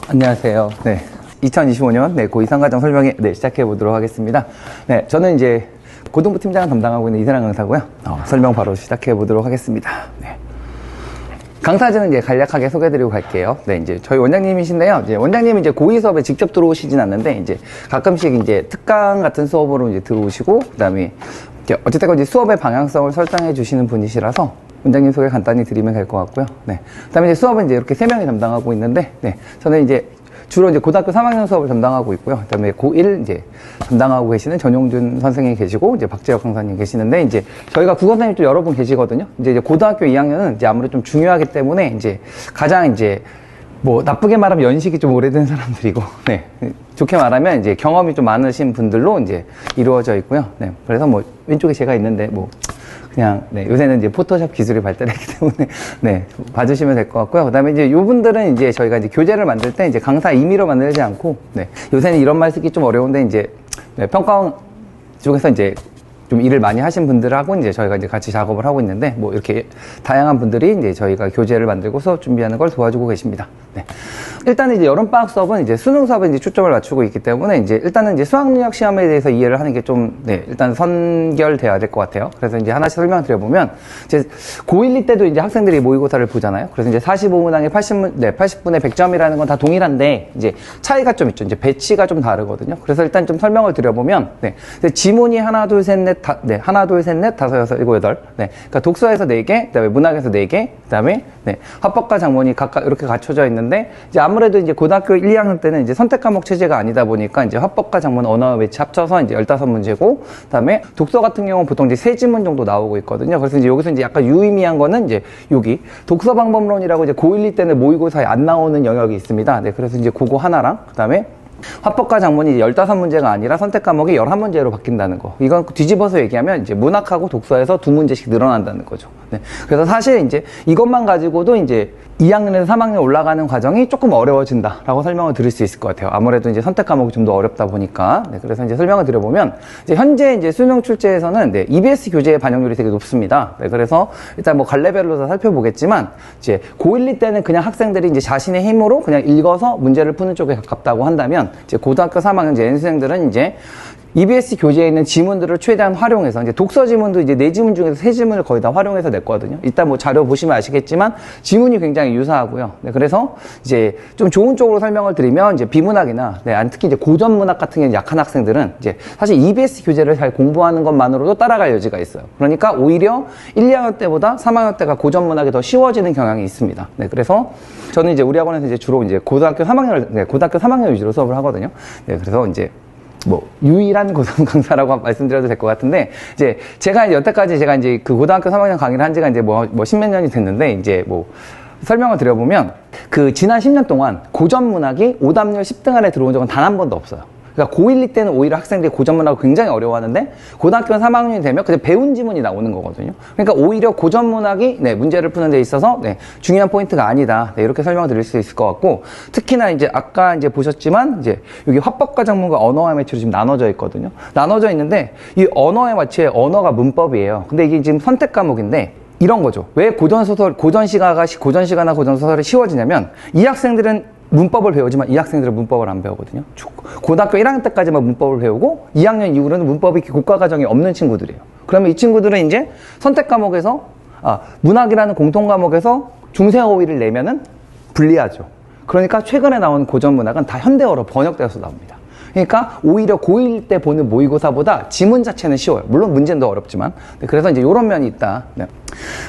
안녕하세요. 네. 2025년 고2 상가정 설명회 시작해 보도록 하겠습니다. 네, 저는 이제 고등부 팀장을 담당하고 있는 이세랑 강사고요. 설명 바로 시작해 보도록 하겠습니다. 네. 강사진은 이제 간략하게 소개해드리고 갈게요. 네, 이제 저희 원장님이신데요. 이제 원장님이 이제 고2 수업에 직접 들어오시진 않는데, 이제 가끔씩 이제 특강 같은 수업으로 이제 들어오시고, 그 다음에 어쨌든 이제 수업의 방향성을 설정해 주시는 분이시라서 원장님 소개 간단히 드리면 될 것 같고요. 네. 그 다음에 이제 수업은 이제 이렇게 3명이 담당하고 있는데, 네. 저는 이제 주로 이제 고등학교 3학년 수업을 담당하고 있고요. 그 다음에 고1 이제 담당하고 계시는 전용준 선생님이 계시고, 이제 박재혁 강사님 계시는데, 이제 저희가 국어 선생님 또 여러 분 계시거든요. 이제 고등학교 2학년은 이제 아무래도 좀 중요하기 때문에 이제 가장 이제 뭐 나쁘게 말하면 연식이 좀 오래된 사람들이고, 네. 좋게 말하면 이제 경험이 좀 많으신 분들로 이제 이루어져 있고요. 네. 그래서 뭐 왼쪽에 제가 있는데 뭐 그냥, 네, 요새는 이제 포토샵 기술이 발달했기 때문에, 네, 봐주시면 될 것 같고요. 그 다음에 이제 요분들은 이제 저희가 이제 교재를 만들 때 이제 강사 임의로 만들지 않고, 네, 요새는 이런 말 쓰기 좀 어려운데 이제, 네, 평가원 쪽에서 이제 좀 일을 많이 하신 분들하고 이제 저희가 이제 같이 작업을 하고 있는데, 뭐 이렇게 다양한 분들이 이제 저희가 교재를 만들고 수업 준비하는 걸 도와주고 계십니다. 네. 일단은 이제 여름방학 수업은 이제 수능 수업에 이제 초점을 맞추고 있기 때문에 이제 일단은 이제 수학능력 시험에 대해서 이해를 하는 게 좀, 네, 일단 선결돼야 될 것 같아요. 그래서 이제 하나씩 설명을 드려보면, 이제 고1, 2 때도 이제 학생들이 모의고사를 보잖아요. 그래서 이제 45문항에 80분에 100점이라는 건 다 동일한데, 이제 차이가 좀 있죠. 이제 배치가 좀 다르거든요. 그래서 일단 좀 설명을 드려보면, 네, 지문이 하나, 둘, 셋, 넷, 네, 하나, 둘, 셋, 넷, 다섯, 여섯, 일곱, 여덟. 네. 그러니까 독서에서 4개, 그 다음에 문학에서 4개, 그 다음에, 네, 화법과 작문이 각각 이렇게 갖춰져 있는데, 이제 아무래도 이제 고등학교 1, 2학년 때는 이제 선택 과목 체제가 아니다 보니까 이제 화법과 작문, 언어, 외치 합쳐서 이제 15문제고, 그 다음에 독서 같은 경우는 보통 이제 3지문 정도 나오고 있거든요. 그래서 이제 여기서 이제 약간 유의미한 거는 이제 여기 독서 방법론이라고 이제 고1, 2 때는 모의고사에 안 나오는 영역이 있습니다. 네. 그래서 이제 그거 하나랑, 그 다음에 화법과 작문이 15문제가 아니라 선택 과목이 11문제로 바뀐다는 거. 이건 뒤집어서 얘기하면 이제 문학하고 독서에서 2문제씩 늘어난다는 거죠. 네. 그래서 사실 이제 이것만 가지고도 이제 2학년에서 3학년 올라가는 과정이 조금 어려워진다라고 설명을 드릴 수 있을 것 같아요. 아무래도 이제 선택 과목이 좀 더 어렵다 보니까. 네. 그래서 이제 설명을 드려보면, 이제 현재 이제 수능 출제에서는 네, EBS 교재의 반영률이 되게 높습니다. 네. 그래서 일단 뭐 갈래별로 다 살펴보겠지만, 이제 고1, 2 때는 그냥 학생들이 이제 자신의 힘으로 그냥 읽어서 문제를 푸는 쪽에 가깝다고 한다면, 이제 고등학교 3학년 이제 N수생들은 이제 EBS 교재에 있는 지문들을 최대한 활용해서, 이제 독서 지문도 이제 4지문 중에서 3지문을 거의 다 활용해서 냈거든요. 일단 뭐 자료 보시면 아시겠지만 지문이 굉장히 유사하고요. 네, 그래서 이제 좀 좋은 쪽으로 설명을 드리면 이제 비문학이나, 네, 특히 이제 고전문학 같은 경우는 약한 학생들은 이제 사실 EBS 교재를 잘 공부하는 것만으로도 따라갈 여지가 있어요. 그러니까 오히려 1, 2학년 때보다 3학년 때가 고전문학이 더 쉬워지는 경향이 있습니다. 네, 그래서 저는 이제 우리 학원에서 이제 주로 이제 고등학교 3학년 위주로 수업을 하거든요. 네, 그래서 이제 뭐 유일한 고등 강사라고 말씀드려도 될 것 같은데, 이제 제가 이제 여태까지 제가 이제 그 고등학교 3학년 강의를 한 지가 이제 뭐 10몇 년이 됐는데, 이제 뭐 설명을 드려보면 그 지난 10년 동안 고전 문학이 오답률 10등 안에 들어온 적은 단 한 번도 없어요. 그러니까 고1, 2 때는 오히려 학생들이 고전 문학을 굉장히 어려워하는데, 고등학교 3학년이 되면 그냥 배운 지문이 나오는 거거든요. 그러니까 오히려 고전 문학이, 네, 문제를 푸는 데 있어서, 네, 중요한 포인트가 아니다. 네, 이렇게 설명을 드릴 수 있을 것 같고, 특히나 이제 아까 이제 보셨지만, 이제 여기 화법과 작문과 언어와 매치로 지금 나눠져 있거든요. 나눠져 있는데, 이 언어의 매치의 언어가 문법이에요. 근데 이게 지금 선택 과목인데, 이런 거죠. 왜 고전시가나 고전소설이 쉬워지냐면, 이 학생들은 문법을 배우지만 이 학생들은 문법을 안 배우거든요. 고등학교 1학년 때까지만 문법을 배우고 2학년 이후로는 문법이 고가 과정이 없는 친구들이에요. 그러면 이 친구들은 이제 선택 과목에서, 문학이라는 공통 과목에서 중세어휘를 내면은 불리하죠. 그러니까 최근에 나온 고전 문학은 다 현대어로 번역되어서 나옵니다. 그러니까 오히려 고1 때 보는 모의고사보다 지문 자체는 쉬워요. 물론 문제는 더 어렵지만. 네, 그래서 이제 이런 면이 있다. 네.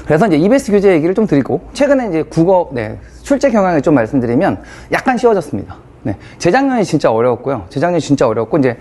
그래서 이제 EBS 교재 얘기를 좀 드리고, 최근에 이제 국어, 네, 출제 경향을 좀 말씀드리면 약간 쉬워졌습니다. 네. 재작년이 진짜 어려웠고요. 이제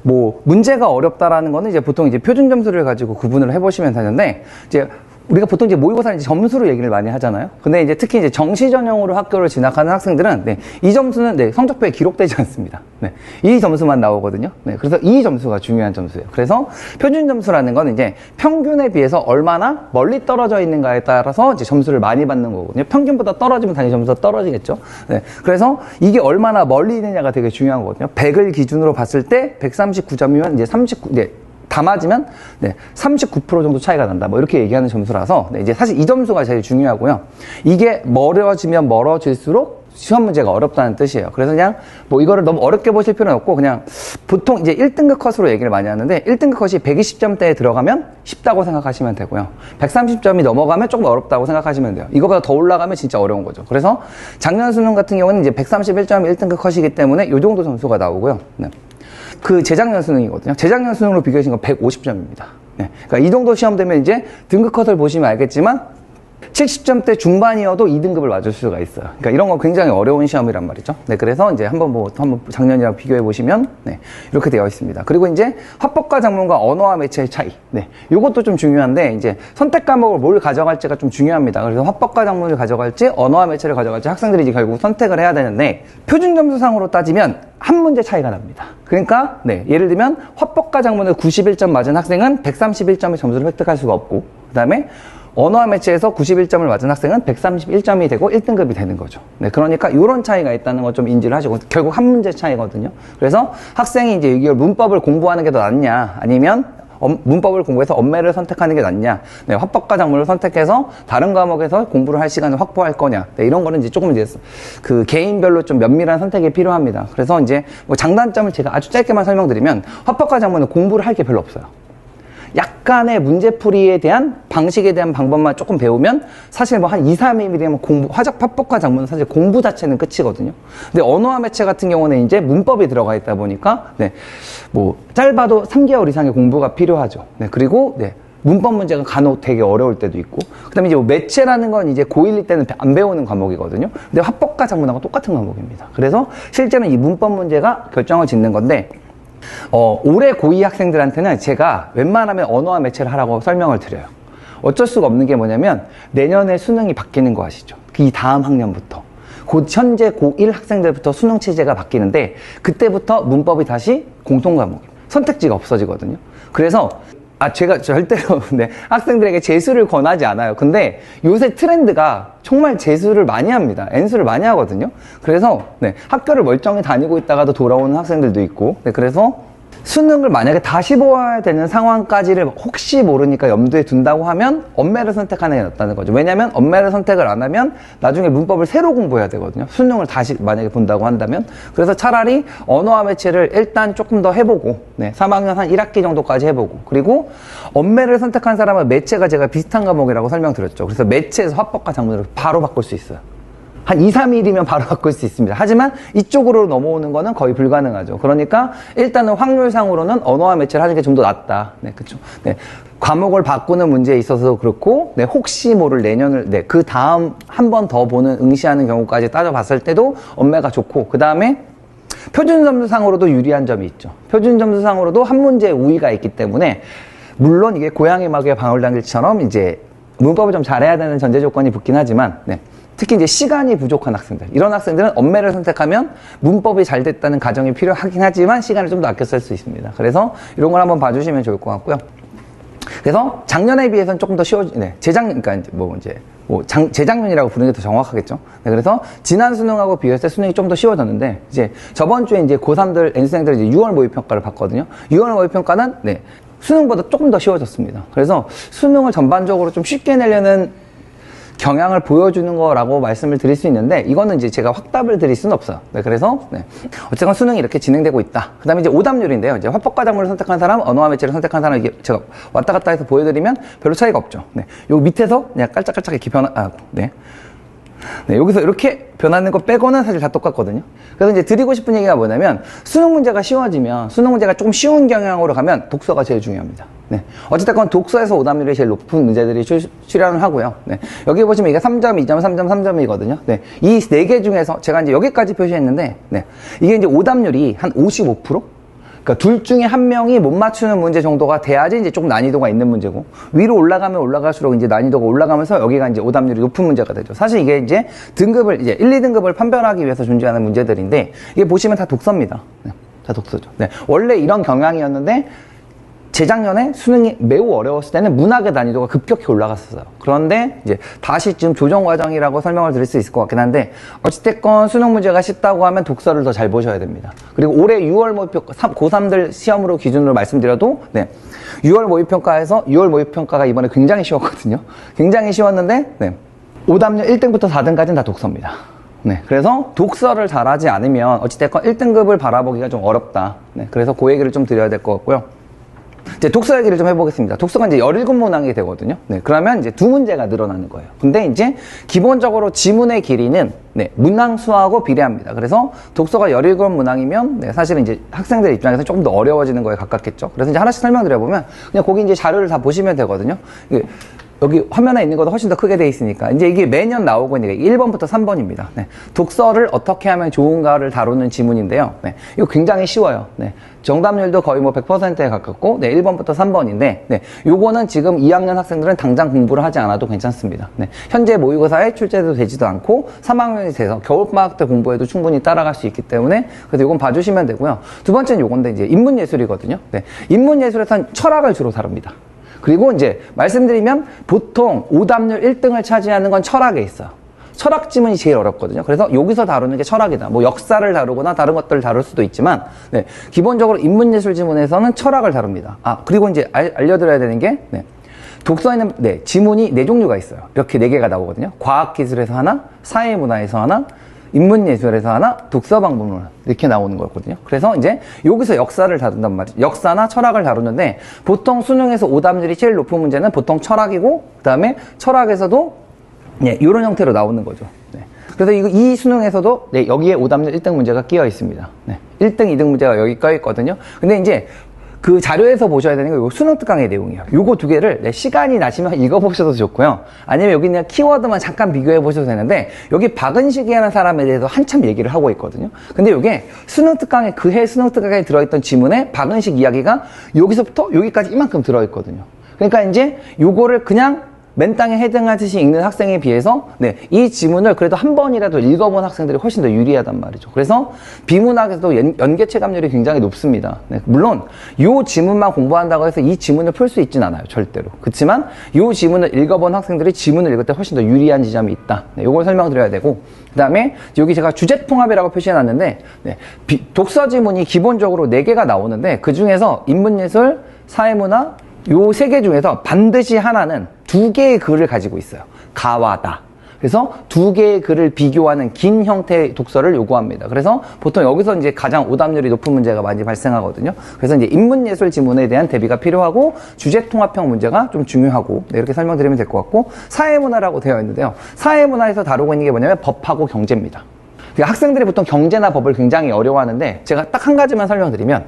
뭐 문제가 어렵다라는 거는 이제 보통 이제 표준 점수를 가지고 구분을 해보시면 되는데, 이제 우리가 보통 이제 모의고사는 이제 점수로 얘기를 많이 하잖아요. 근데 이제 특히 이제 정시 전형으로 학교를 진학하는 학생들은, 네, 이 점수는, 네, 성적표에 기록되지 않습니다. 네, 이 점수만 나오거든요. 네, 그래서 이 점수가 중요한 점수예요. 그래서 표준 점수라는 건 이제 평균에 비해서 얼마나 멀리 떨어져 있는가에 따라서 이제 점수를 많이 받는 거거든요. 평균보다 떨어지면 당연히 점수가 떨어지겠죠. 네, 그래서 이게 얼마나 멀리 있느냐가 되게 중요한 거거든요. 100을 기준으로 봤을 때 139점이면 이제 39, 네, 다 맞으면, 네, 39% 정도 차이가 난다. 뭐 이렇게 얘기하는 점수라서, 네, 이제 사실 이 점수가 제일 중요하고요. 이게 멀어지면 멀어질수록 시험 문제가 어렵다는 뜻이에요. 그래서 그냥 뭐 이거를 너무 어렵게 보실 필요는 없고 그냥 보통 이제 1등급 컷으로 얘기를 많이 하는데 1등급 컷이 120점대에 들어가면 쉽다고 생각하시면 되고요. 130점이 넘어가면 조금 어렵다고 생각하시면 돼요. 이거보다 더 올라가면 진짜 어려운 거죠. 그래서 작년 수능 같은 경우는 이제 131점이 1등급 컷이기 때문에 이 정도 점수가 나오고요. 네. 그 재작년 수능이거든요. 재작년 수능으로 비교하신 건 150점입니다. 네. 그러니까 이 정도 시험 되면 이제 등급 컷을 보시면 알겠지만 70점대 중반이어도 2등급을 맞을 수가 있어요. 그러니까 이런 건 굉장히 어려운 시험이란 말이죠. 네, 그래서 이제 한번 작년이랑 비교해 보시면, 네, 이렇게 되어 있습니다. 그리고 이제 화법과 작문과 언어와 매체의 차이. 네, 요것도 좀 중요한데, 이제 선택 과목을 뭘 가져갈지가 좀 중요합니다. 그래서 화법과 작문을 가져갈지, 언어와 매체를 가져갈지 학생들이 이제 결국 선택을 해야 되는데, 표준 점수상으로 따지면 한 문제 차이가 납니다. 그러니까, 네, 예를 들면 화법과 작문을 91점 맞은 학생은 131점의 점수를 획득할 수가 없고, 그 다음에 언어와 매체에서 91점을 맞은 학생은 131점이 되고 1등급이 되는 거죠. 네, 그러니까 이런 차이가 있다는 거 좀 인지를 하시고 결국 한 문제 차이거든요. 그래서 학생이 이제 이걸 문법을 공부하는 게 더 낫냐 아니면 문법을 공부해서 언매를 선택하는 게 낫냐, 네, 화법과 작문을 선택해서 다른 과목에서 공부를 할 시간을 확보할 거냐, 네, 이런 거는 이제 조금 이제 그 개인별로 좀 면밀한 선택이 필요합니다. 그래서 이제 뭐 장단점을 제가 아주 짧게만 설명드리면 화법과 작문은 공부를 할 게 별로 없어요. 약간의 문제풀이에 대한 방식에 대한 방법만 조금 배우면 사실 뭐 한 2, 3일이면 화법과 작문은 사실 공부 자체는 끝이거든요. 근데 언어와 매체 같은 경우는 이제 문법이 들어가 있다 보니까, 네, 뭐 짧아도 3개월 이상의 공부가 필요하죠. 네, 그리고, 네, 문법 문제가 간혹 되게 어려울 때도 있고, 그 다음에 이제 뭐 매체라는 건 이제 고1 때는 안 배우는 과목이거든요. 근데 화법과 작문하고 똑같은 과목입니다. 그래서 실제는 이 문법 문제가 결정을 짓는 건데, 올해 고2 학생들한테는 제가 웬만하면 언어와 매체를 하라고 설명을 드려요. 어쩔 수가 없는 게 뭐냐면 내년에 수능이 바뀌는 거 아시죠? 이 다음 학년부터. 곧 현재 고1 학생들부터 수능 체제가 바뀌는데 그때부터 문법이 다시 공통 과목입니다. 선택지가 없어지거든요. 그래서 제가 절대로 네, 학생들에게 재수를 권하지 않아요. 근데 요새 트렌드가 정말 재수를 많이 합니다. N수를 많이 하거든요. 그래서 네, 학교를 멀쩡히 다니고 있다가도 돌아오는 학생들도 있고, 네, 그래서 수능을 만약에 다시 보아야 되는 상황까지를 혹시 모르니까 염두에 둔다고 하면 언매를 선택하는 게 낫다는 거죠. 왜냐하면 언매를 선택을 안 하면 나중에 문법을 새로 공부해야 되거든요. 수능을 다시 만약에 본다고 한다면. 그래서 차라리 언어와 매체를 일단 조금 더 해보고, 네, 3학년 한 1학기 정도까지 해보고, 그리고 언매를 선택한 사람은 매체가 제가 비슷한 과목이라고 설명드렸죠. 그래서 매체에서 화법과 작문으로 바로 바꿀 수 있어요. 한 2, 3일이면 바로 바꿀 수 있습니다. 하지만 이쪽으로 넘어오는 거는 거의 불가능하죠. 그러니까 일단은 확률상으로는 언어와 매체를 하는 게 좀 더 낫다. 네, 그쵸. 네. 과목을 바꾸는 문제에 있어서도 그렇고, 네, 혹시 모를 내년을, 네, 그 다음 한 번 더 보는, 응시하는 경우까지 따져봤을 때도 언매가 좋고, 그 다음에 표준 점수상으로도 유리한 점이 있죠. 표준 점수상으로도 한 문제에 우위가 있기 때문에, 물론 이게 고양이 마귀의 방울당길처럼 이제 문법을 좀 잘해야 되는 전제 조건이 붙긴 하지만, 네. 특히 이제 시간이 부족한 학생들, 이런 학생들은 언매를 선택하면 문법이 잘 됐다는 가정이 필요하긴 하지만 시간을 좀 더 아껴 쓸 수 있습니다. 그래서 이런 걸 한번 봐주시면 좋을 것 같고요. 그래서 작년에 비해서는 조금 더 네, 그러니까 재작년이라고 부르는 게 더 정확하겠죠. 네, 그래서 지난 수능하고 비교했을 때 수능이 좀 더 쉬워졌는데, 이제 저번 주에 이제 고3들, N수생들 이제 6월 모의평가를 봤거든요. 6월 모의평가는, 네, 수능보다 조금 더 쉬워졌습니다. 그래서 수능을 전반적으로 좀 쉽게 내려는 경향을 보여주는 거라고 말씀을 드릴 수 있는데, 이거는 이제 제가 확답을 드릴 수는 없어요. 네, 그래서, 네. 어쨌건 수능이 이렇게 진행되고 있다. 그 다음에 이제 오답률인데요. 이제 화법과 작문을 선택한 사람, 언어와 매체를 선택한 사람, 이게 제가 왔다 갔다 해서 보여드리면 별로 차이가 없죠. 네. 요 밑에서 그냥 깔짝깔짝 이렇게 네. 네, 여기서 이렇게 변하는 거 빼고는 사실 다 똑같거든요. 그래서 이제 드리고 싶은 얘기가 뭐냐면, 수능 문제가 쉬워지면, 수능 문제가 조금 쉬운 경향으로 가면 독서가 제일 중요합니다. 네. 어쨌든 독서에서 오답률이 제일 높은 문제들이 출연을 하고요. 네. 여기 보시면 이게 3점, 2점, 3점, 3점이거든요. 네. 이 4개 중에서 제가 이제 여기까지 표시했는데, 네. 이게 이제 오답률이 한 55%? 그러니까 둘 중에 한 명이 못 맞추는 문제 정도가 돼야지 이제 조금 난이도가 있는 문제고, 위로 올라가면 올라갈수록 이제 난이도가 올라가면서 여기가 이제 오답률이 높은 문제가 되죠. 사실 이게 이제 등급을 이제 1, 2등급을 판별하기 위해서 존재하는 문제들인데, 이게 보시면 다 독서입니다. 네, 다 독서죠. 네, 원래 이런 경향이었는데 재작년에 수능이 매우 어려웠을 때는 문학의 난이도가 급격히 올라갔었어요. 그런데 이제 다시 지금 조정 과정이라고 설명을 드릴 수 있을 것 같긴 한데, 어찌됐건 수능 문제가 쉽다고 하면 독서를 더 잘 보셔야 됩니다. 그리고 올해 6월 모의평가, 고3들 시험으로 기준으로 말씀드려도, 네, 6월 모의평가가 이번에 굉장히 쉬웠거든요. 굉장히 쉬웠는데, 네, 오답률 1등부터 4등까지는 다 독서입니다. 네, 그래서 독서를 잘하지 않으면 어찌됐건 1등급을 바라보기가 좀 어렵다. 네, 그래서 그 얘기를 좀 드려야 될 것 같고요. 이제 독서 얘기를 좀 해보겠습니다. 독서가 이제 17문항이 되거든요. 네, 그러면 이제 2문제가 늘어나는 거예요. 근데 이제 기본적으로 지문의 길이는 네, 문항 수하고 비례합니다. 그래서 독서가 17문항이면 네, 사실은 이제 학생들 입장에서 조금 더 어려워지는 거에 가깝겠죠. 그래서 이제 하나씩 설명드려보면 그냥 거기 이제 자료를 다 보시면 되거든요. 여기 화면에 있는 것도 훨씬 더 크게 돼 있으니까 이제 이게 매년 나오고 있는 게 1번부터 3번입니다. 네. 독서를 어떻게 하면 좋은가를 다루는 지문인데요. 네. 이거 굉장히 쉬워요. 네. 정답률도 거의 뭐 100%에 가깝고 네. 1번부터 3번인데 네. 요거는 지금 2학년 학생들은 당장 공부를 하지 않아도 괜찮습니다. 네. 현재 모의고사에 출제도 되지도 않고 3학년이 돼서 겨울방학 때 공부해도 충분히 따라갈 수 있기 때문에 그래서 요건 봐주시면 되고요. 두 번째는 요건데 이제 인문예술이거든요. 네. 인문예술에서는 철학을 주로 다룹니다. 그리고 이제 말씀드리면 보통 오답률 1등을 차지하는 건 철학에 있어요. 철학 지문이 제일 어렵거든요. 그래서 여기서 다루는 게 철학이다. 뭐 역사를 다루거나 다른 것들을 다룰 수도 있지만 네, 기본적으로 인문예술 지문에서는 철학을 다룹니다. 아 그리고 이제 알려드려야 되는 게 네, 독서에는 네, 지문이 4종류가 있어요. 이렇게 4개가 나오거든요. 과학기술에서 하나, 사회문화에서 하나, 인문예술에서 하나, 독서방법론 이렇게 나오는 거였거든요. 그래서 이제 여기서 역사를 다룬단 말이죠. 역사나 철학을 다루는데 보통 수능에서 오답률이 제일 높은 문제는 보통 철학이고 그 다음에 철학에서도 네, 이런 형태로 나오는 거죠. 네. 그래서 이 수능에서도 네, 여기에 오답률 1등 문제가 끼어 있습니다. 네. 1등, 2등 문제가 여기 끼어 있거든요. 근데 이제 그 자료에서 보셔야 되는 게 요 수능 특강의 내용이에요. 요거 2개를 네, 시간이 나시면 읽어보셔도 좋고요. 아니면 여기 그냥 키워드만 잠깐 비교해 보셔도 되는데 여기 박은식이라는 사람에 대해서 한참 얘기를 하고 있거든요. 근데 요게 수능 특강에 그해 수능 특강에 들어있던 지문에 박은식 이야기가 여기서부터 여기까지 이만큼 들어있거든요. 그러니까 이제 요거를 그냥 맨땅에 헤딩하듯이 읽는 학생에 비해서 네, 이 지문을 그래도 한 번이라도 읽어본 학생들이 훨씬 더 유리하단 말이죠. 그래서 비문학에서도 연계 체감률이 굉장히 높습니다. 네, 물론 이 지문만 공부한다고 해서 이 지문을 풀 수 있진 않아요. 절대로. 그렇지만 이 지문을 읽어본 학생들이 지문을 읽을 때 훨씬 더 유리한 지점이 있다. 네, 이걸 설명드려야 되고 그 다음에 여기 제가 주제통합이라고 표시해놨는데 네, 독서 지문이 기본적으로 4개가 나오는데 그 중에서 인문예술, 사회문화 요 3개 중에서 반드시 하나는 2개의 글을 가지고 있어요. 가와 다. 그래서 2개의 글을 비교하는 긴 형태의 독서를 요구합니다. 그래서 보통 여기서 이제 가장 오답률이 높은 문제가 많이 발생하거든요. 그래서 이제 인문예술 지문에 대한 대비가 필요하고 주제통합형 문제가 좀 중요하고 네, 이렇게 설명드리면 될 것 같고 사회문화라고 되어 있는데요. 사회문화에서 다루고 있는 게 뭐냐면 법하고 경제입니다. 그러니까 학생들이 보통 경제나 법을 굉장히 어려워하는데 제가 딱 한 가지만 설명드리면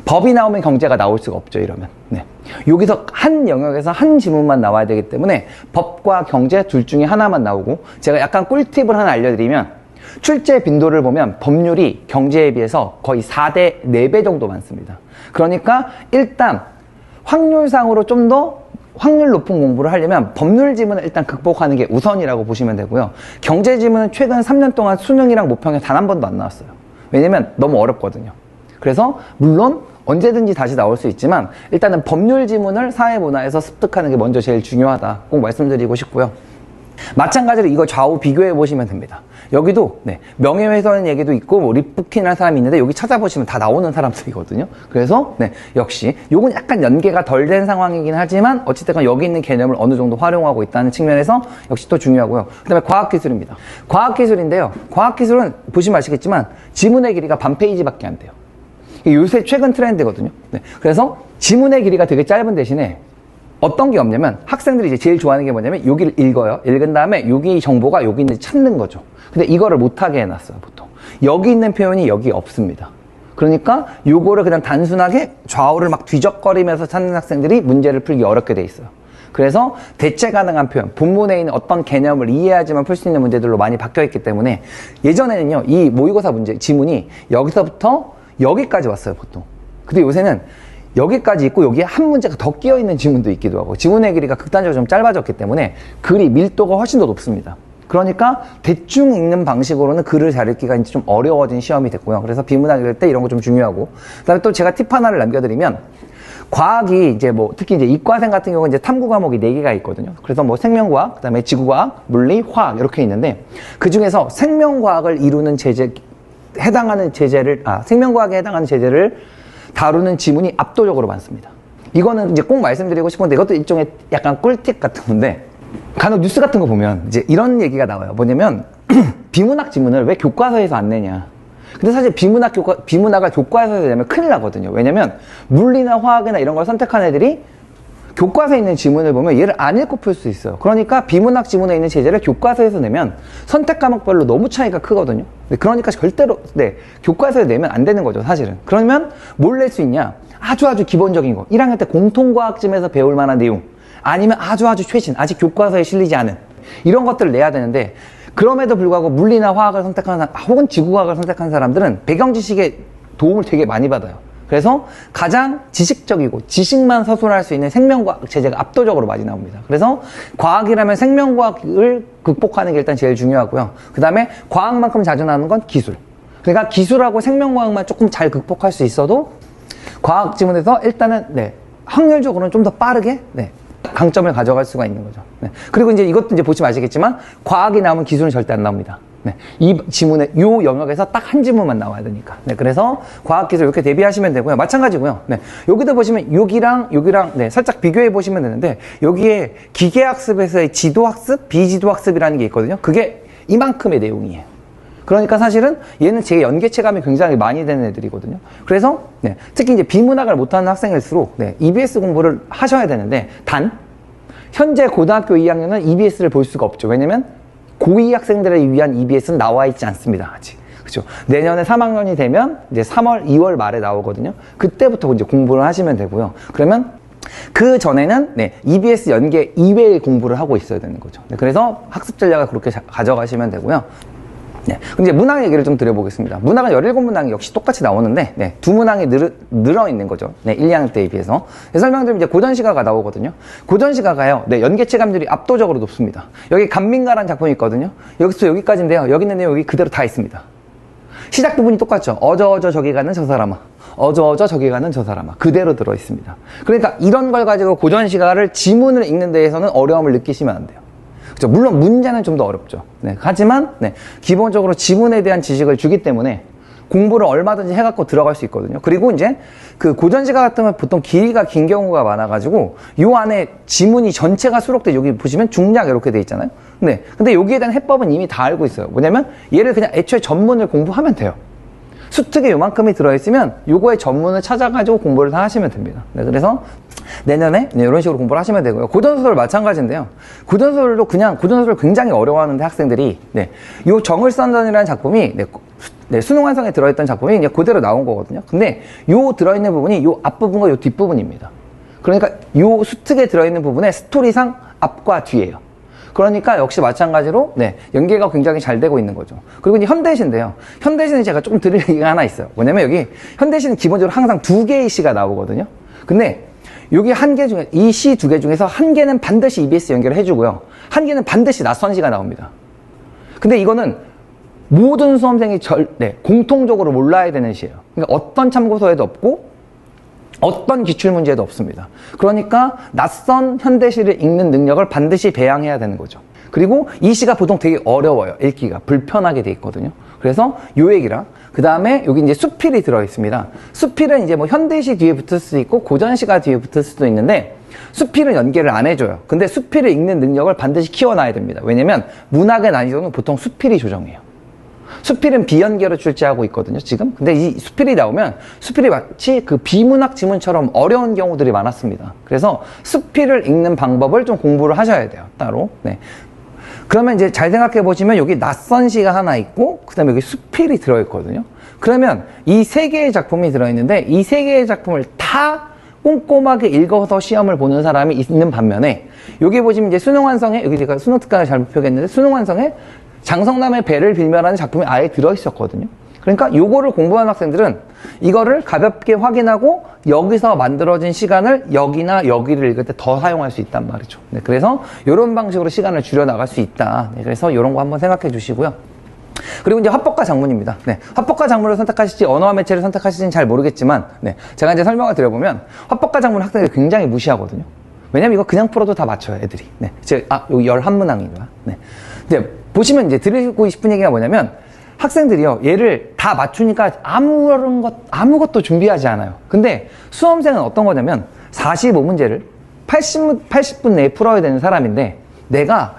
법이 나오면 경제가 나올 수가 없죠, 이러면. 네. 여기서 한 영역에서 한 지문만 나와야 되기 때문에 법과 경제 둘 중에 하나만 나오고 제가 약간 꿀팁을 하나 알려드리면 출제 빈도를 보면 법률이 경제에 비해서 거의 4대 4배 정도 많습니다. 그러니까 일단 확률상으로 좀 더 확률 높은 공부를 하려면 법률 지문을 일단 극복하는 게 우선이라고 보시면 되고요. 경제 지문은 최근 3년 동안 수능이랑 모평에 단 한 번도 안 나왔어요. 왜냐면 너무 어렵거든요. 그래서 물론 언제든지 다시 나올 수 있지만 일단은 법률 지문을 사회문화에서 습득하는 게 먼저 제일 중요하다. 꼭 말씀드리고 싶고요. 마찬가지로 이거 좌우 비교해 보시면 됩니다. 여기도 네, 명예훼손 얘기도 있고 뭐 리프킨이라는 사람이 있는데 여기 찾아보시면 다 나오는 사람들이거든요. 그래서 네, 역시 요건 약간 연계가 덜 된 상황이긴 하지만 어찌됐건 여기 있는 개념을 어느 정도 활용하고 있다는 측면에서 역시 또 중요하고요. 그 다음에 과학기술입니다. 과학기술인데요. 과학기술은 보시면 아시겠지만 지문의 길이가 반 페이지밖에 안 돼요. 요새 최근 트렌드거든요. 네, 그래서 지문의 길이가 되게 짧은 대신에 어떤 게 없냐면 학생들이 이제 제일 좋아하는 게 뭐냐면 여기를 읽어요. 읽은 다음에 여기 정보가 여기 있는지 찾는 거죠. 근데 이거를 못하게 해놨어요, 보통. 여기 있는 표현이 여기 없습니다. 그러니까 요거를 그냥 단순하게 좌우를 막 뒤적거리면서 찾는 학생들이 문제를 풀기 어렵게 돼 있어요. 그래서 대체 가능한 표현, 본문에 있는 어떤 개념을 이해하지만 풀 수 있는 문제들로 많이 바뀌어 있기 때문에 예전에는요, 이 모의고사 문제, 지문이 여기서부터 여기까지 왔어요, 보통. 근데 요새는 여기까지 있고 여기에 한 문제가 더 끼어있는 지문도 있기도 하고 지문의 길이가 극단적으로 좀 짧아졌기 때문에 글이 밀도가 훨씬 더 높습니다. 그러니까 대충 읽는 방식으로는 글을 잘 읽기가 이제 좀 어려워진 시험이 됐고요. 그래서 비문학 읽을 때 이런 거 좀 중요하고 그다음에 또 제가 팁 하나를 남겨드리면 과학이 이제 뭐 특히 이제 이과생 같은 경우는 이제 탐구 과목이 4개가 있거든요. 그래서 뭐 생명과학, 그다음에 지구과학, 물리, 화학 이렇게 있는데 그 중에서 생명과학을 이루는 제재 해당하는 제재를 생명과학에 해당하는 제재를 다루는 지문이 압도적으로 많습니다. 이거는 이제 꼭 말씀드리고 싶은데 이것도 일종의 약간 꿀팁 같은 건데 간혹 뉴스 같은 거 보면 이제 이런 얘기가 나와요. 뭐냐면 비문학 지문을 왜 교과서에서 안 내냐. 근데 사실 비문학을 교과서에서 내면 큰일 나거든요. 왜냐면 물리나 화학이나 이런 걸 선택한 애들이 교과서에 있는 지문을 보면 얘를 안 읽고 풀 수 있어요. 그러니까 비문학 지문에 있는 제재를 교과서에서 내면 선택 과목별로 너무 차이가 크거든요. 그러니까 절대로 교과서에 내면 안 되는 거죠, 사실은. 그러면 뭘 낼 수 있냐? 아주 기본적인 거. 1학년 때 공통과학쯤에서 배울 만한 내용. 아니면 아주 최신, 아직 교과서에 실리지 않은 이런 것들을 내야 되는데, 그럼에도 불구하고 물리나 화학을 선택한 사람, 혹은 지구과학을 선택한 사람들은 배경 지식에 도움을 되게 많이 받아요. 그래서 가장 지식적이고 지식만 서술할 수 있는 생명과학 제재가 압도적으로 많이 나옵니다. 그래서 과학이라면 생명과학을 극복하는 게 일단 제일 중요하고요. 그 다음에 과학만큼 자주 나오는 건 기술. 그러니까 기술하고 생명과학만 조금 잘 극복할 수 있어도 과학 지문에서 일단은 확률적으로는 좀 더 빠르게 강점을 가져갈 수가 있는 거죠. 그리고 이제 이것도 이제 보시면 아시겠지만 과학이 나오면 기술은 절대 안 나옵니다. 이 지문에 요 영역에서 딱 한 지문만 나와야 되니까. 그래서 과학기술 이렇게 대비하시면 되고요. 마찬가지고요. 여기도 보시면 여기랑 살짝 비교해 보시면 되는데, 여기에 기계학습에서의 지도학습, 비지도학습이라는 게 있거든요. 그게 이만큼의 내용이에요. 그러니까 사실은 얘는 제 연계체감이 굉장히 많이 되는 애들이거든요. 그래서 특히 이제 비문학을 못하는 학생일수록 EBS 공부를 하셔야 되는데, 단 현재 고등학교 2학년은 EBS를 볼 수가 없죠. 왜냐면 고2 학생들을 위한 EBS는 나와 있지 않습니다, 아직. 그죠? 내년에 3학년이 되면 이제 3월, 2월 말에 나오거든요. 그때부터 이제 공부를 하시면 되고요. 그러면 그 전에는 EBS 연계 이외의 공부를 하고 있어야 되는 거죠. 그래서 학습 전략을 그렇게 가져가시면 되고요. 근데 문항 얘기를 좀 드려보겠습니다. 문항은 17문항이 역시 똑같이 나오는데, 두 문항이 늘어있는 거죠. 1, 2학년 때에 비해서. 설명드리면 이제 고전시가가 나오거든요. 고전시가가요, 연계체감률이 압도적으로 높습니다. 여기 간민가라는 작품이 있거든요. 여기서 여기까지인데요. 여기 있는 내용이 그대로 다 있습니다. 시작 부분이 똑같죠. 어저 저기 가는 저 사람아. 어저 저기 가는 저 사람아. 그대로 들어있습니다. 그러니까 이런 걸 가지고 고전시가를 지문을 읽는 데에서는 어려움을 느끼시면 안 돼요. 물론 문제는 좀 더 어렵죠. 하지만 기본적으로 지문에 대한 지식을 주기 때문에 공부를 얼마든지 해갖고 들어갈 수 있거든요. 그리고 이제 그 고전시가 같은 건 보통 길이가 긴 경우가 많아가지고 요 안에 지문이 전체가 수록돼, 여기 보시면 중략 이렇게 돼 있잖아요. 근데 여기에 대한 해법은 이미 다 알고 있어요. 뭐냐면 얘를 그냥 애초에 전문을 공부하면 돼요. 수특에 요만큼이 들어있으면 요거의 전문을 찾아가지고 공부를 다 하시면 됩니다. 그래서 내년에 이런 식으로 공부를 하시면 되고요. 고전소설 마찬가지인데요. 고전소설도 그냥 고전소설을 굉장히 어려워하는데 학생들이 요 정을선전이라는 작품이 수능 완성에 들어있던 작품이 이제 그대로 나온 거거든요. 근데 요 들어있는 부분이 요 앞부분과 요 뒷부분입니다. 그러니까 요 수특에 들어있는 부분의 스토리상 앞과 뒤예요. 그러니까 역시 마찬가지로 연계가 굉장히 잘 되고 있는 거죠. 그리고 이제 현대시인데요. 현대시는 제가 조금 드릴 얘기가 하나 있어요. 뭐냐면 여기 현대시는 기본적으로 항상 2개의 시가 나오거든요. 근데 여기 한 개 중에, 이 시 2개 중에서 한 개는 반드시 EBS 연결을 해주고요. 한 개는 반드시 낯선 시가 나옵니다. 근데 이거는 모든 수험생이 공통적으로 몰라야 되는 시예요. 그러니까 어떤 참고서에도 없고 어떤 기출문제도 없습니다. 그러니까 낯선 현대시를 읽는 능력을 반드시 배양해야 되는 거죠. 그리고 이 시가 보통 되게 어려워요. 읽기가 불편하게 돼 있거든요. 그래서 요 얘기랑, 그 다음에 여기 이제 수필이 들어있습니다. 수필은 이제 뭐 현대시 뒤에 붙을 수도 있고 고전시가 뒤에 붙을 수도 있는데, 수필은 연계를 안 해줘요. 근데 수필을 읽는 능력을 반드시 키워놔야 됩니다. 왜냐면 문학의 난이도는 보통 수필이 조정해요. 수필은 비연계로 출제하고 있거든요, 지금. 근데 이 수필이 나오면 수필이 마치 그 비문학 지문처럼 어려운 경우들이 많았습니다. 그래서 수필을 읽는 방법을 좀 공부를 하셔야 돼요, 따로. 그러면 이제 잘 생각해 보시면 여기 낯선 시가 하나 있고, 그 다음에 여기 수필이 들어있거든요. 그러면 이 3개의 작품이 들어있는데, 이 3개의 작품을 다 꼼꼼하게 읽어서 시험을 보는 사람이 있는 반면에, 여기 보시면 이제 수능완성에, 여기 제가 수능특강을 잘못 표기했는데, 수능완성에 장성남의 배를 빌며라는 작품이 아예 들어있었거든요. 그러니까 요거를 공부하는 학생들은 이거를 가볍게 확인하고 여기서 만들어진 시간을 여기나 여기를 읽을 때 더 사용할 수 있단 말이죠. 그래서 이런 방식으로 시간을 줄여 나갈 수 있다. 그래서 이런 거 한번 생각해 주시고요. 그리고 이제 화법과 장문입니다. 화법과 장문을 선택하실지 언어와 매체를 선택하실지는 잘 모르겠지만, 제가 이제 설명을 드려보면 화법과 장문 학생들이 굉장히 무시하거든요. 왜냐면 이거 그냥 풀어도 다 맞춰요, 애들이. 여기 11문항인가. 근데 보시면 이제 드리고 싶은 얘기가 뭐냐면, 학생들이요, 얘를 다 맞추니까 아무것도 준비하지 않아요. 근데 수험생은 어떤 거냐면 45문제를 80분 내에 풀어야 되는 사람인데, 내가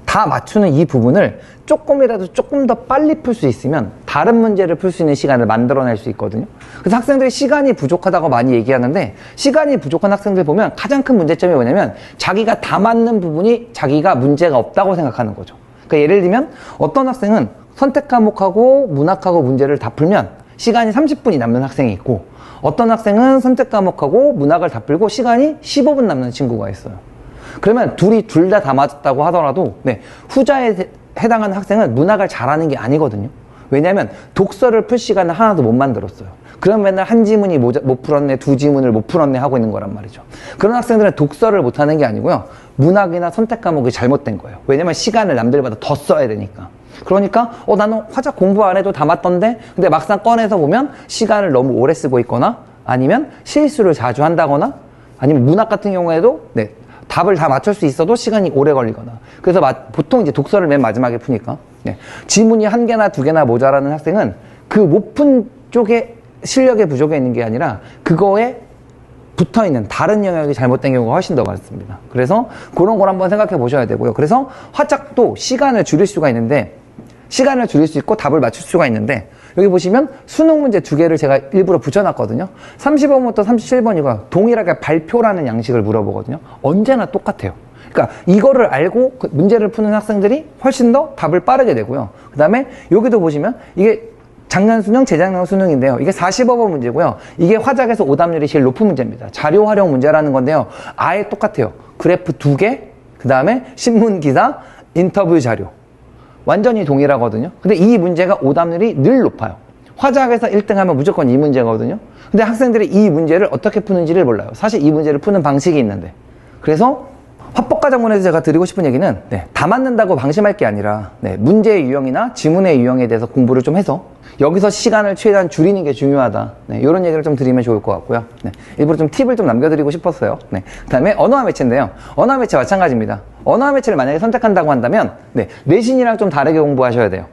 다 맞추는 이 부분을 조금이라도 조금 더 빨리 풀 수 있으면 다른 문제를 풀 수 있는 시간을 만들어낼 수 있거든요. 그래서 학생들이 시간이 부족하다고 많이 얘기하는데, 시간이 부족한 학생들 보면 가장 큰 문제점이 뭐냐면 자기가 다 맞는 부분이 자기가 문제가 없다고 생각하는 거죠. 그러니까 예를 들면 어떤 학생은 선택 과목하고 문학하고 문제를 다 풀면 시간이 30분이 남는 학생이 있고, 어떤 학생은 선택 과목하고 문학을 다 풀고 시간이 15분 남는 친구가 있어요. 그러면 둘 다 맞았다고 하더라도 후자에 해당하는 학생은 문학을 잘하는 게 아니거든요. 왜냐하면 독서를 풀 시간을 하나도 못 만들었어요. 그럼 맨날 한 지문이 못 풀었네, 두 지문을 못 풀었네 하고 있는 거란 말이죠. 그런 학생들은 독서를 못하는 게 아니고요, 문학이나 선택 과목이 잘못된 거예요. 왜냐면 시간을 남들보다 더 써야 되니까. 그러니까 나는 화작 공부 안 해도 다 맞던데, 근데 막상 꺼내서 보면 시간을 너무 오래 쓰고 있거나, 아니면 실수를 자주 한다거나, 아니면 문학 같은 경우에도 답을 다 맞출 수 있어도 시간이 오래 걸리거나. 그래서 보통 이제 독서를 맨 마지막에 푸니까 지문이 1개나 2개나 모자라는 학생은 그 못 푼 쪽에 실력의 부족에 있는 게 아니라 그거에 붙어있는 다른 영역이 잘못된 경우가 훨씬 더 많습니다. 그래서 그런 걸 한번 생각해 보셔야 되고요. 그래서 화작도 시간을 줄일 수가 있는데, 시간을 줄일 수 있고 답을 맞출 수가 있는데, 여기 보시면 수능 문제 2개를 제가 일부러 붙여놨거든요. 30번부터 37번이고요. 동일하게 발표라는 양식을 물어보거든요. 언제나 똑같아요. 그러니까 이거를 알고 문제를 푸는 학생들이 훨씬 더 답을 빠르게 내고요. 그 다음에 여기도 보시면 이게 작년 수능, 재작년 수능인데요. 이게 45번 문제고요. 이게 화작에서 오답률이 제일 높은 문제입니다. 자료 활용 문제라는 건데요. 아예 똑같아요. 그래프 2개, 그 다음에 신문 기사, 인터뷰 자료. 완전히 동일하거든요. 근데 이 문제가 오답률이 늘 높아요. 화작에서 1등 하면 무조건 이 문제거든요. 근데 학생들이 이 문제를 어떻게 푸는지를 몰라요. 사실 이 문제를 푸는 방식이 있는데. 그래서 화법과정문에서 제가 드리고 싶은 얘기는 다 맞는다고 방심할 게 아니라 문제의 유형이나 지문의 유형에 대해서 공부를 좀 해서 여기서 시간을 최대한 줄이는 게 중요하다. 이런 얘기를 좀 드리면 좋을 것 같고요. 일부러 좀 팁을 좀 남겨드리고 싶었어요. 그 다음에 언어와 매체인데요. 언어와 매체 마찬가지입니다. 언어와 매체를 만약에 선택한다고 한다면 내신이랑 좀 다르게 공부하셔야 돼요.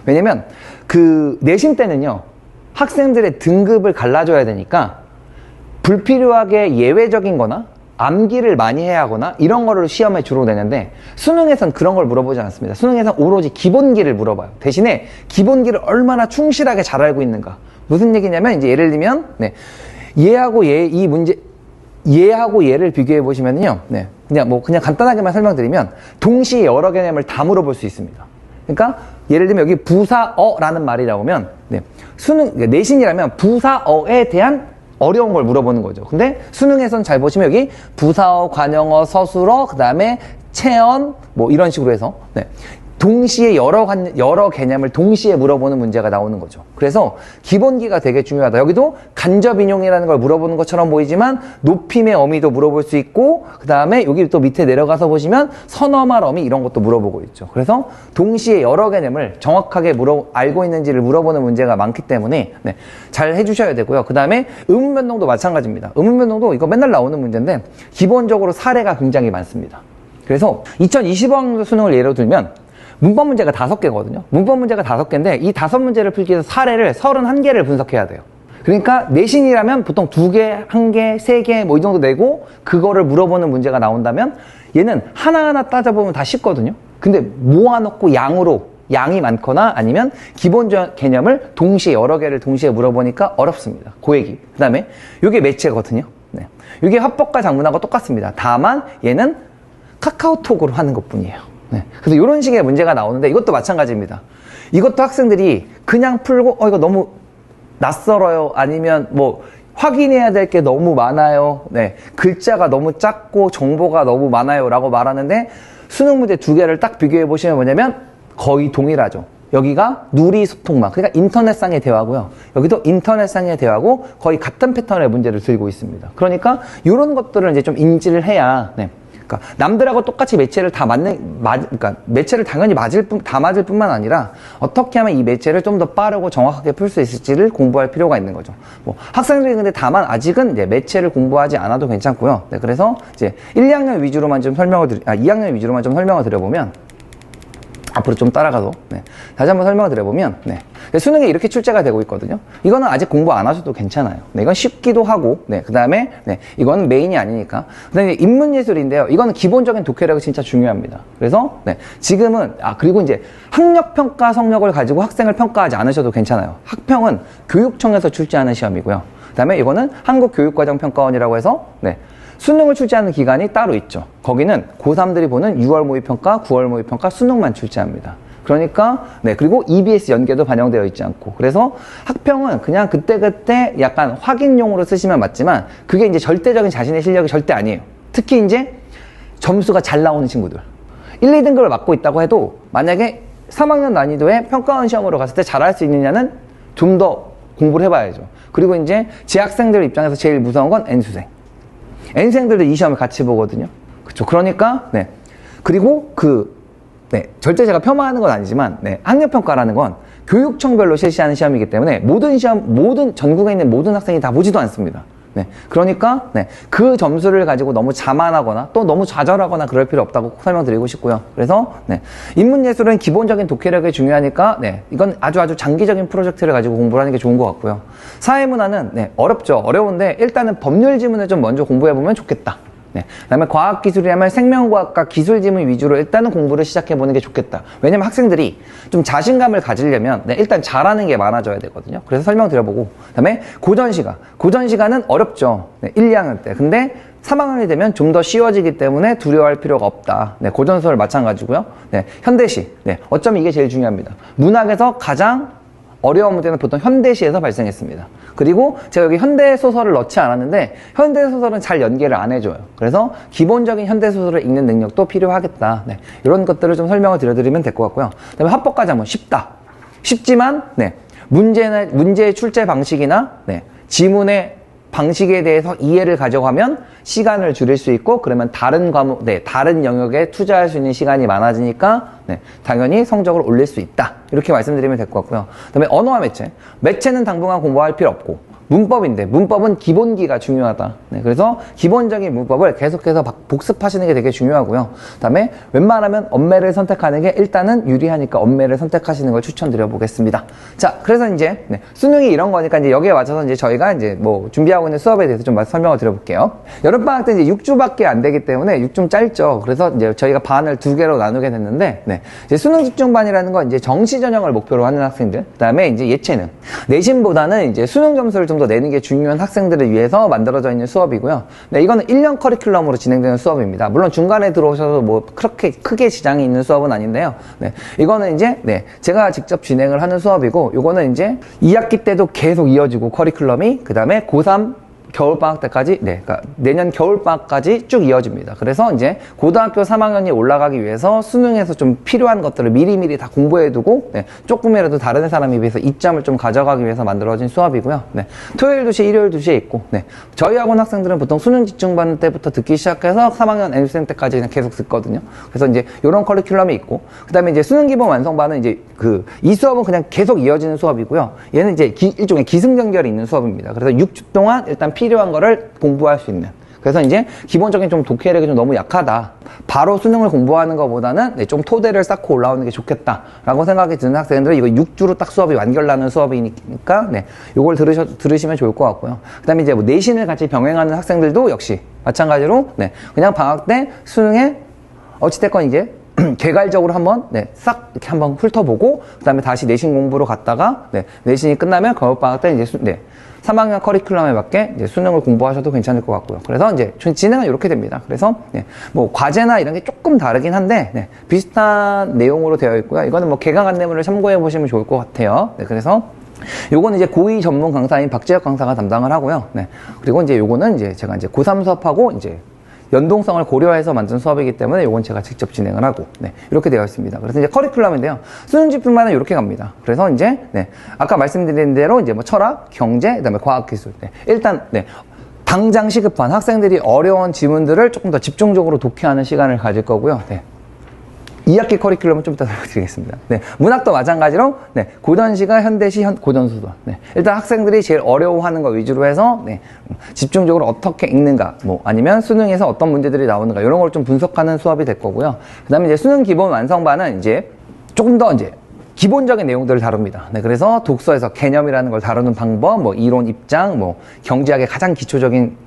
왜냐면 그 내신 때는요, 학생들의 등급을 갈라줘야 되니까 불필요하게 예외적인 거나 암기를 많이 해야 하거나 이런 거를 시험에 주로 내는데, 수능에선 그런 걸 물어보지 않습니다. 수능에선 오로지 기본기를 물어봐요. 대신에 기본기를 얼마나 충실하게 잘 알고 있는가. 무슨 얘기냐면, 이제 예를 들면 얘하고 얘를 비교해 보시면요, 그냥 간단하게만 설명드리면 동시에 여러 개념을 다 물어볼 수 있습니다. 그러니까 예를 들면 여기 부사어라는 말이 나오면 내신이라면 부사어에 대한 어려운 걸 물어보는 거죠. 근데 수능에선 잘 보시면 여기 부사어, 관용어, 서술어, 그 다음에 체언, 이런 식으로 해서 동시에 여러 개념을 동시에 물어보는 문제가 나오는 거죠. 그래서 기본기가 되게 중요하다. 여기도 간접인용이라는 걸 물어보는 것처럼 보이지만 높임의 어미도 물어볼 수 있고, 그 다음에 여기 또 밑에 내려가서 보시면 선어말 어미 이런 것도 물어보고 있죠. 그래서 동시에 여러 개념을 정확하게 알고 있는지를 물어보는 문제가 많기 때문에 잘 해주셔야 되고요. 그 다음에 의문변동도 마찬가지입니다. 의문변동도 이거 맨날 나오는 문제인데 기본적으로 사례가 굉장히 많습니다. 그래서 2020학년 수능을 예로 들면 문법 문제가 5개거든요. 문법 문제가 5개인데 이 5문제를 풀기 위해서 사례를 31개를 분석해야 돼요. 그러니까 내신이라면 보통 2개, 1개, 3개 이 정도 내고 그거를 물어보는 문제가 나온다면, 얘는 하나하나 따져보면 다 쉽거든요. 근데 모아놓고 양이 많거나 아니면 기본적 개념을 여러 개를 동시에 물어보니까 어렵습니다. 그 얘기. 그 다음에 이게 매체거든요. 이게 화법과 작문하고 똑같습니다. 다만 얘는 카카오톡으로 하는 것 뿐이에요. 그래서 이런 식의 문제가 나오는데 이것도 마찬가지입니다. 이것도 학생들이 그냥 풀고 이거 너무 낯설어요, 아니면 확인해야 될 게 너무 많아요, 글자가 너무 작고 정보가 너무 많아요 라고 말하는데, 수능 문제 2개를 딱 비교해 보시면 뭐냐면 거의 동일하죠. 여기가 누리소통망, 그러니까 인터넷상의 대화고요. 여기도 인터넷상의 대화고 거의 같은 패턴의 문제를 들고 있습니다. 그러니까 이런 것들을 이제 좀 인지를 해야 그러니까 남들하고 똑같이 매체를 그러니까 매체를 당연히 다 맞을 뿐만 아니라 어떻게 하면 이 매체를 좀 더 빠르고 정확하게 풀 수 있을지를 공부할 필요가 있는 거죠. 학생들이 근데 다만 아직은 이제 매체를 공부하지 않아도 괜찮고요. 그래서 이제 2학년 위주로만 좀 설명을 드려보면, 앞으로 좀 따라가도, 네. 다시 한번 설명을 드려보면, 네. 수능에 이렇게 출제가 되고 있거든요. 이거는 아직 공부 안 하셔도 괜찮아요. 네. 이건 쉽기도 하고, 네. 그 다음에, 네. 이거는 메인이 아니니까. 그 다음에 인문예술인데요. 이거는 기본적인 독해력이 진짜 중요합니다. 그래서, 네. 지금은, 그리고 이제 학력평가 성적을 가지고 학생을 평가하지 않으셔도 괜찮아요. 학평은 교육청에서 출제하는 시험이고요. 그 다음에 이거는 한국교육과정평가원이라고 해서, 네. 수능을 출제하는 기간이 따로 있죠. 거기는 고3들이 보는 6월 모의평가, 9월 모의평가, 수능만 출제합니다. 그러니까, 네, 그리고 EBS 연계도 반영되어 있지 않고. 그래서 학평은 그냥 그때그때 약간 확인용으로 쓰시면 맞지만, 그게 이제 절대적인 자신의 실력이 절대 아니에요. 특히 이제 점수가 잘 나오는 친구들. 1, 2등급을 맡고 있다고 해도, 만약에 3학년 난이도의 평가원 시험으로 갔을 때 잘할 수 있느냐는 좀 더 공부를 해봐야죠. 그리고 이제 재학생들 입장에서 제일 무서운 건 N수생. N생들도 이 시험을 같이 보거든요. 그쵸. 그러니까, 네. 그리고 네. 절대 제가 폄하하는 건 아니지만, 네. 학력평가라는 건 교육청별로 실시하는 시험이기 때문에 전국에 있는 모든 학생이 다 보지도 않습니다. 네. 그러니까, 네. 그 점수를 가지고 너무 자만하거나 또 너무 좌절하거나 그럴 필요 없다고 설명드리고 싶고요. 그래서, 네. 인문예술은 기본적인 독해력이 중요하니까, 네. 이건 아주 장기적인 프로젝트를 가지고 공부를 하는 게 좋은 것 같고요. 사회문화는, 네. 어렵죠. 어려운데 일단은 법률 지문을 좀 먼저 공부해보면 좋겠다. 네. 그 다음에 과학기술이라면 생명과학과 기술지문 위주로 일단은 공부를 시작해보는 게 좋겠다. 왜냐면 학생들이 좀 자신감을 가지려면, 네, 일단 잘하는 게 많아져야 되거든요. 그래서 설명드려보고. 그 다음에 고전시가는 어렵죠. 네, 1, 2학년 때. 근데 3학년이 되면 좀 더 쉬워지기 때문에 두려워할 필요가 없다. 네, 고전소설 마찬가지고요. 네, 현대시. 네, 어쩌면 이게 제일 중요합니다. 문학에서 가장 어려운 문제는 보통 현대시에서 발생했습니다. 그리고 제가 여기 현대소설을 넣지 않았는데 현대소설은 잘 연계를 안 해줘요. 그래서 기본적인 현대소설을 읽는 능력도 필요하겠다. 네, 이런 것들을 좀 설명을 드려드리면 될 것 같고요. 그 다음에 합법과자문 쉽다. 쉽지만 네, 문제의 출제 방식이나 네, 지문의 방식에 대해서 이해를 가져가면 시간을 줄일 수 있고 그러면 다른 과목, 네, 다른 영역에 투자할 수 있는 시간이 많아지니까 네, 당연히 성적을 올릴 수 있다. 이렇게 말씀드리면 될 것 같고요. 그 다음에 언어와 매체는 당분간 공부할 필요 없고 문법인데 문법은 기본기가 중요하다. 네, 그래서 기본적인 문법을 계속해서 복습하시는 게 되게 중요하고요. 그 다음에 웬만하면 언매를 선택하는 게 일단은 유리하니까 언매를 선택하시는 걸 추천드려 보겠습니다. 자, 그래서 이제 네, 수능이 이런 거니까 이제 여기에 맞춰서 이제 저희가 이제 뭐 준비하고 있는 수업에 대해서 좀 설명을 드려볼게요. 여름방학 때 이제 6주밖에 안 되기 때문에 6주 짧죠. 그래서 이제 저희가 반을 2개로 나누게 됐는데 네, 이제 수능 집중반이라는 건 이제 정시 전형을 목표로 하는 학생들, 그 다음에 이제 예체능, 내신보다는 이제 수능 점수를 좀 더 내는 게 중요한 학생들을 위해서 만들어져 있는 수업이고요. 네, 이거는 1년 커리큘럼으로 진행되는 수업입니다. 물론 중간에 들어오셔서 뭐 그렇게 크게 지장이 있는 수업은 아닌데요. 네, 이거는 이제 네, 제가 직접 진행을 하는 수업이고, 이거는 이제 2학기 때도 계속 이어지고 커리큘럼이, 그 다음에 고3 겨울방학 때까지, 네, 그러니까 내년 겨울방학까지 쭉 이어집니다. 그래서 이제 고등학교 3학년이 올라가기 위해서 수능에서 좀 필요한 것들을 미리미리 다 공부해두고, 네, 조금이라도 다른 사람에 비해서 이점을 좀 가져가기 위해서 만들어진 수업이고요. 네, 토요일 2시, 일요일 2시에 있고, 네, 저희 학원 학생들은 보통 수능 집중반 때부터 듣기 시작해서 3학년 N수생 때까지 그냥 계속 듣거든요. 그래서 이제 이런 커리큘럼이 있고, 그 다음에 이제 수능 기본 완성반은 이제 이 수업은 그냥 계속 이어지는 수업이고요. 얘는 이제 일종의 기승전결이 있는 수업입니다. 그래서 6주 동안 일단 필요한 거를 공부할 수 있는. 그래서 이제 기본적인 좀 독해력이 좀 너무 약하다. 바로 수능을 공부하는 것보다는 네, 좀 토대를 쌓고 올라오는 게 좋겠다라고 생각이 드는 학생들은 이거 6주로 딱 수업이 완결나는 수업이니까 네, 이걸 들으시면 좋을 것 같고요. 그 다음에 이제 뭐 내신을 같이 병행하는 학생들도 역시 마찬가지로 네, 그냥 방학 때 수능에 어찌됐건 이제 개괄적으로 한번 네, 싹 이렇게 한번 훑어보고 그 다음에 다시 내신 공부로 갔다가 네, 내신이 끝나면 겨울방학 때 이제 3학년 커리큘럼에 맞게 이제 수능을 공부하셔도 괜찮을 것 같고요. 그래서 이제 진행은 이렇게 됩니다. 그래서 네, 뭐 과제나 이런 게 조금 다르긴 한데 네, 비슷한 내용으로 되어 있고요. 이거는 뭐 개강 안내문을 참고해 보시면 좋을 것 같아요. 네, 그래서 요거는 이제 고2 전문 강사인 박재혁 강사가 담당을 하고요. 네, 그리고 이제 요거는 이제 제가 이제 고3 수업하고 이제 연동성을 고려해서 만든 수업이기 때문에 이건 제가 직접 진행을 하고 네, 이렇게 되어 있습니다. 그래서 이제 커리큘럼인데요. 수능 집중반은 이렇게 갑니다. 그래서 이제 네, 아까 말씀드린 대로 이제 뭐 철학, 경제, 그다음에 과학기술. 네, 일단 네, 당장 시급한 학생들이 어려운 지문들을 조금 더 집중적으로 독해하는 시간을 가질 거고요. 네. 2학기 커리큘럼은 좀 이따 설명드리겠습니다. 네, 문학도 마찬가지로 네, 고전시가 현대시, 고전소설. 네, 일단 학생들이 제일 어려워하는 거 위주로 해서 네, 집중적으로 어떻게 읽는가, 뭐 아니면 수능에서 어떤 문제들이 나오는가 이런 걸 좀 분석하는 수업이 될 거고요. 그 다음에 이제 수능 기본 완성반은 이제 조금 더 이제 기본적인 내용들을 다룹니다. 네, 그래서 독서에서 개념이라는 걸 다루는 방법, 뭐 이론 입장, 뭐 경제학의 가장 기초적인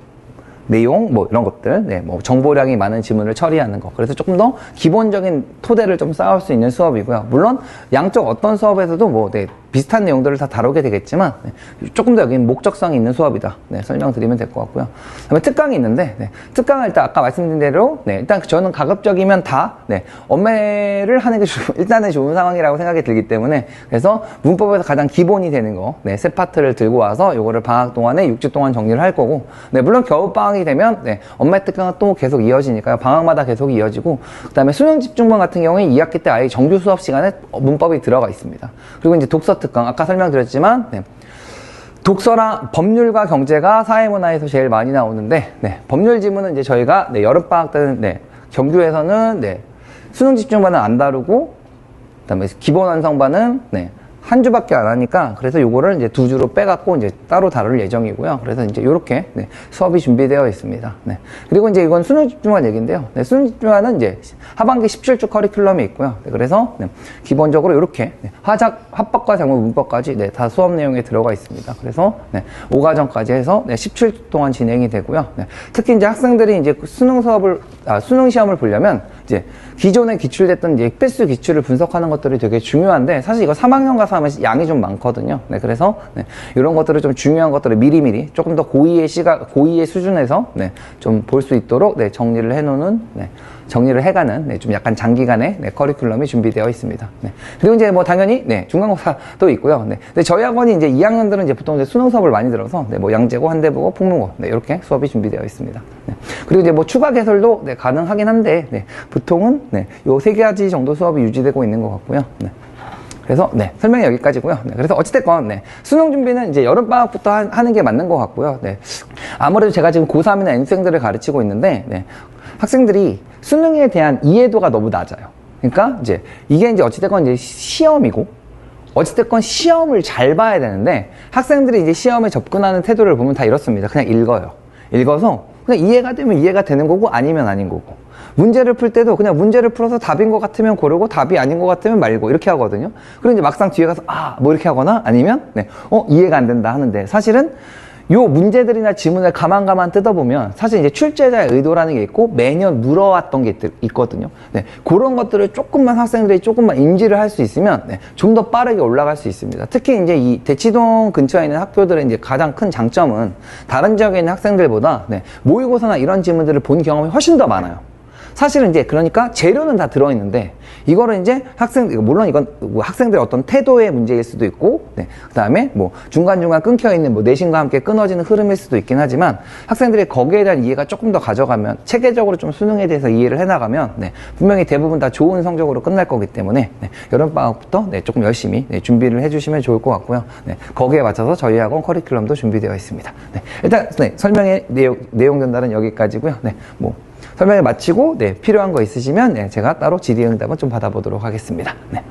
내용, 뭐 이런 것들, 네, 뭐 정보량이 많은 지문을 처리하는 거. 그래서 조금 더 기본적인 토대를 좀 쌓을 수 있는 수업이고요. 물론 양쪽 어떤 수업에서도 뭐 네, 비슷한 내용들을 다 다루게 되겠지만 네, 조금 더 여기는 목적성이 있는 수업이다. 네, 설명드리면 될 것 같고요. 그다음에 특강이 있는데 네, 특강을 일단 아까 말씀드린 대로 네, 일단 저는 가급적이면 다 네, 엄매를 하는 게 일단은 좋은 상황이라고 생각이 들기 때문에 그래서 문법에서 가장 기본이 되는 거 네, 세 파트를 들고 와서 요거를 방학 동안에 6주 동안 정리를 할 거고 네, 물론 겨울방학이 되면 네, 엄매 특강은 또 계속 이어지니까요. 방학마다 계속 이어지고 그다음에 수능 집중반 같은 경우에 2학기 때 아예 정규 수업 시간에 문법이 들어가 있습니다. 그리고 이제 독서 특강 아까 설명드렸지만 네, 독서랑 법률과 경제가 사회문화에서 제일 많이 나오는데 네, 법률 지문은 이제 저희가 네, 여름방학 때는 네, 정규에서는 네, 수능 집중반은 안 다루고 그다음에 기본 완성반은 네, 한 주밖에 안 하니까 그래서 요거를 이제 2주로 빼갖고 이제 따로 다룰 예정이고요. 그래서 이제 요렇게 네, 수업이 준비되어 있습니다. 네. 그리고 이제 이건 수능 집중반 얘기인데요. 네, 수능 집중반은 이제 하반기 17주 커리큘럼이 있고요. 네, 그래서 네, 기본적으로 이렇게 네, 합법과 작문 문법까지 네, 다 수업 내용에 들어가 있습니다. 그래서 네, 5과정까지 해서 네, 17주 동안 진행이 되고요. 네, 특히 이제 학생들이 이제 수능 시험을 보려면 이제 기존에 기출됐던 이제 필수 기출을 분석하는 것들이 되게 중요한데 사실 이거 3학년 가서 하면 양이 좀 많거든요. 네, 그래서 네, 이런 것들을 좀 중요한 것들을 미리미리 조금 더 고의의 수준에서 네, 좀 볼 수 있도록 네, 정리를 해놓는 네, 정리를 해가는 네, 좀 약간 장기간의 네, 커리큘럼이 준비되어 있습니다. 네. 그리고 이제 뭐 당연히 네, 중간고사도 있고요. 네. 근데 저희 학원이 이제 2학년들은 이제 보통 이제 수능 수업을 많이 들어서 네, 뭐 양재고, 한대보고, 풍문고 네, 이렇게 수업이 준비되어 있습니다. 네. 그리고 이제 뭐 추가 개설도 네, 가능하긴 한데 네, 보통은 네, 요 3가지 정도 수업이 유지되고 있는 것 같고요. 네. 그래서 네, 설명이 여기까지고요. 네, 그래서 어찌됐건 네, 수능 준비는 이제 여름방학부터 하는 게 맞는 것 같고요. 네. 아무래도 제가 지금 고3이나 N생들을 가르치고 있는데 네, 학생들이 수능에 대한 이해도가 너무 낮아요. 그러니까 이제 이게 이제 어찌됐건 이제 시험이고 어찌됐건 시험을 잘 봐야 되는데 학생들이 이제 시험에 접근하는 태도를 보면 다 이렇습니다. 그냥 읽어요. 읽어서 그냥 이해가 되면 이해가 되는 거고 아니면 아닌 거고. 문제를 풀 때도 그냥 문제를 풀어서 답인 것 같으면 고르고 답이 아닌 것 같으면 말고 이렇게 하거든요. 그리고 이제 막상 뒤에 가서 뭐 이렇게 하거나 아니면 네, 이해가 안 된다 하는데 사실은 요 문제들이나 지문을 가만 뜯어보면 사실 이제 출제자의 의도라는 게 있고 매년 물어왔던 게 있거든요. 네, 그런 것들을 학생들이 조금만 인지를 할 수 있으면 네, 좀 더 빠르게 올라갈 수 있습니다. 특히 이제 이 대치동 근처에 있는 학교들의 이제 가장 큰 장점은 다른 지역에 있는 학생들보다 네, 모의고사나 이런 지문들을 본 경험이 훨씬 더 많아요. 사실은 이제 그러니까 재료는 다 들어있는데 이거를 이제 물론 이건 뭐 학생들의 어떤 태도의 문제일 수도 있고 네, 그 다음에 뭐 중간중간 끊겨있는 뭐 내신과 함께 끊어지는 흐름일 수도 있긴 하지만 학생들이 거기에 대한 이해가 조금 더 가져가면 체계적으로 좀 수능에 대해서 이해를 해나가면 네, 분명히 대부분 다 좋은 성적으로 끝날 거기 때문에 네, 여름방학부터 네, 조금 열심히 네, 준비를 해주시면 좋을 것 같고요. 네, 거기에 맞춰서 저희 학원 커리큘럼도 준비되어 있습니다. 네, 일단 네, 설명의 내용 전달은 여기까지고요. 네, 뭐 설명을 마치고 네, 필요한 거 있으시면 네, 제가 따로 질의응답은 좀 받아보도록 하겠습니다. 네.